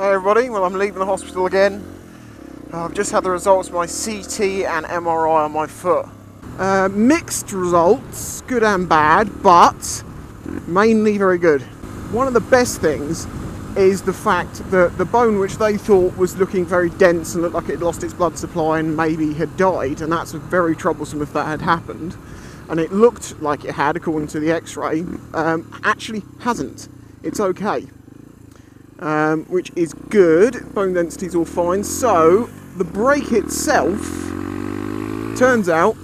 Hey everybody, well I'm leaving the hospital again. I've just had the results of my CT and MRI on my foot. Mixed results, good and bad, but mainly very good. One of the best things is the fact that the bone, which they thought was looking very dense and looked like it had lost its blood supply and maybe had died, and that's very troublesome if that had happened, and it looked like it had according to the x-ray, actually hasn't. It's okay. Which is good. Bone density's all fine. So the break itself, turns out,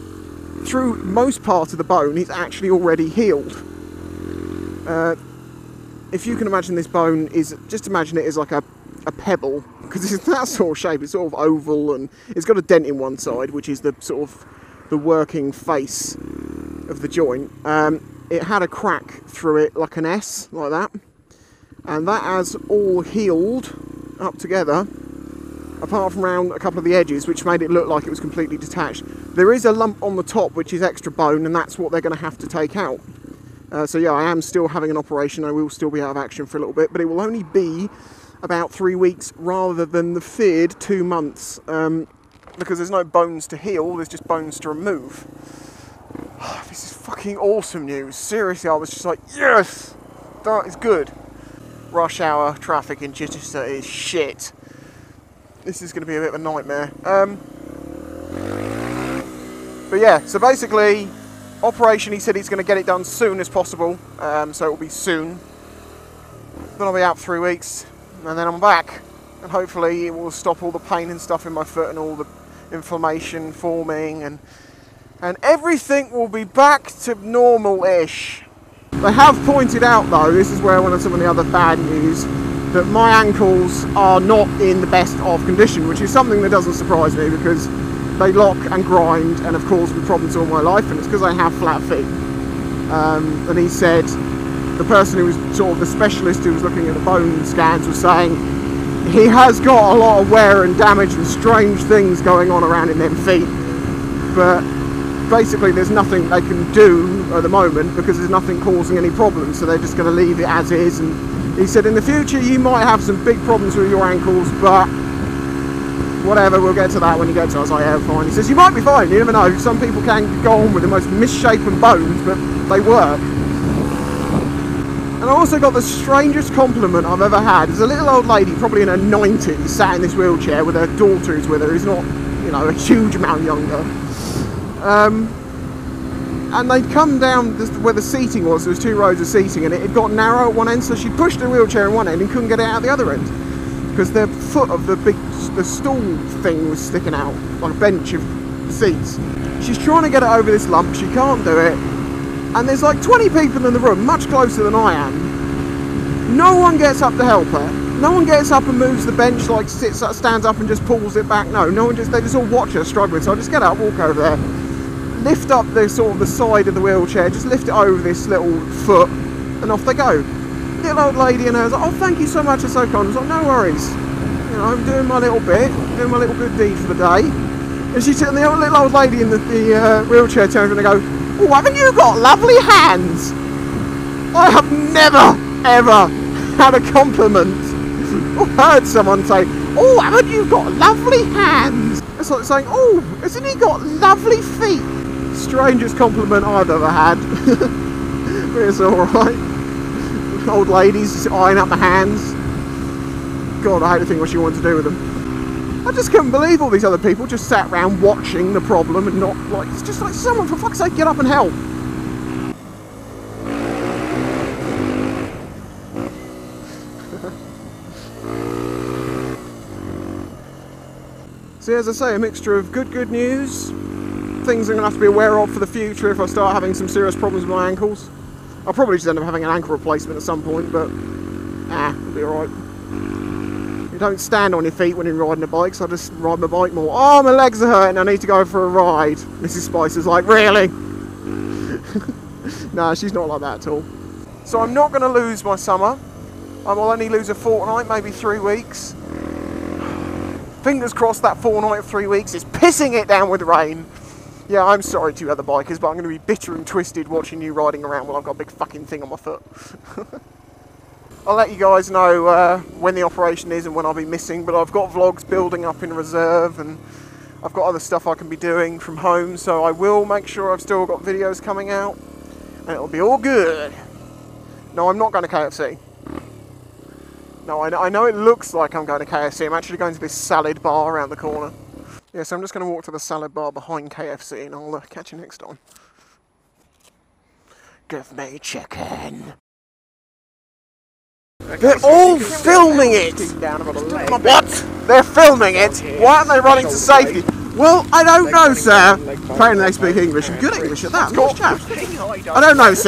through most part of the bone, it's actually already healed. If you can imagine this bone is, just imagine it as like a pebble, because it's that sort of shape. It's sort of oval and it's got a dent in one side, which is the sort of the working face of the joint. It had a crack through it like an S, like that. And that has all healed up together, apart from around a couple of the edges, which made it look like it was completely detached. There is a lump on the top, which is extra bone, and that's what they're going to have to take out. So yeah, I am still having an operation. I will still be out of action for a little bit, but it will only be about 3 weeks rather than the feared 2 months, because there's no bones to heal, there's just bones to remove. This is fucking awesome news. Seriously, I was just like, yes, that is good. Rush hour traffic in Chichester is shit. This is going to be a bit of a nightmare. But yeah, so basically, operation, he said he's going to get it done soon as possible, so it will be soon. Then I'll be out for 3 weeks, and then I'm back. And hopefully it will stop all the pain and stuff in my foot and all the inflammation forming, and everything will be back to normal-ish. They have pointed out though, this is where one of some of the other bad news, that my ankles are not in the best of condition, which is something that doesn't surprise me because they lock and grind and have caused me problems all my life, and it's because I have flat feet. And he said, the person who was sort of the specialist who was looking at the bone scans was saying, he has got a lot of wear and damage and strange things going on around in them feet, but basically there's nothing they can do at the moment because there's nothing causing any problems, so they're just going to leave it as is. And he said in the future you might have some big problems with your ankles, but whatever, we'll get to that when you get to us. I was like, yeah, fine. He says you might be fine, you never know, some people can go on with the most misshapen bones, but they work. And I also got the strangest compliment I've ever had. There's a little old lady, probably in her 90s, sat in this wheelchair with her daughter who's with her, who's not, you know, a huge amount younger. And they'd come down where the seating was. There was 2 rows of seating, and it had got narrow at one end, so she pushed the wheelchair in one end and couldn't get it out the other end because the foot of the stool thing was sticking out, like a bench of seats. She's trying to get it over this lump, she can't do it, and there's like 20 people in the room, much closer than I am. No one gets up to help her. No one gets up and moves the bench, like stands up and just pulls it back. No one just, they just all watch her struggling. So I just get up, walk over there, lift up the sort of the side of the wheelchair, just lift it over this little foot, and off they go. Little old lady and her was like, oh, thank you so much, it's so kind. I was like, no worries. You know, I'm doing my little bit, doing my little good deed for the day. And she turned, the little old lady in the wheelchair turned and they go, oh, haven't you got lovely hands? I have never, ever had a compliment or heard someone say, oh, haven't you got lovely hands? It's like saying, oh, hasn't he got lovely feet? Strangest compliment I've ever had. But it's alright. Old ladies eyeing up my hands. God, I hate to think what she wanted to do with them. I just couldn't believe all these other people just sat around watching the problem and not, like, it's just like, someone, for fuck's sake, get up and help. So as I say, a mixture of good news, things I'm going to have to be aware of for the future if I start having some serious problems with my ankles. I'll probably just end up having an ankle replacement at some point, but it'll be alright. You don't stand on your feet when you're riding a bike, so I just ride my bike more. Oh, my legs are hurting, I need to go for a ride. Mrs. Spicer's like, really? No, she's not like that at all. So I'm not going to lose my summer. I will only lose a fortnight, maybe 3 weeks. Fingers crossed that fortnight of 3 weeks is pissing it down with rain. Yeah, I'm sorry to you other bikers, but I'm going to be bitter and twisted watching you riding around while I've got a big fucking thing on my foot. I'll let you guys know when the operation is and when I'll be missing, but I've got vlogs building up in reserve and I've got other stuff I can be doing from home, so I will make sure I've still got videos coming out and it'll be all good. No, I'm not going to KFC. No, I know it looks like I'm going to KFC. I'm actually going to this salad bar around the corner. Yeah, so I'm just going to walk to the salad bar behind KFC and I'll catch you next time. Give me chicken. They're all filming it! What? They're filming it? Why aren't they running to safety? Well, I don't know, sir. Apparently they speak English, and good English at that. Nice chap. I don't know, sir.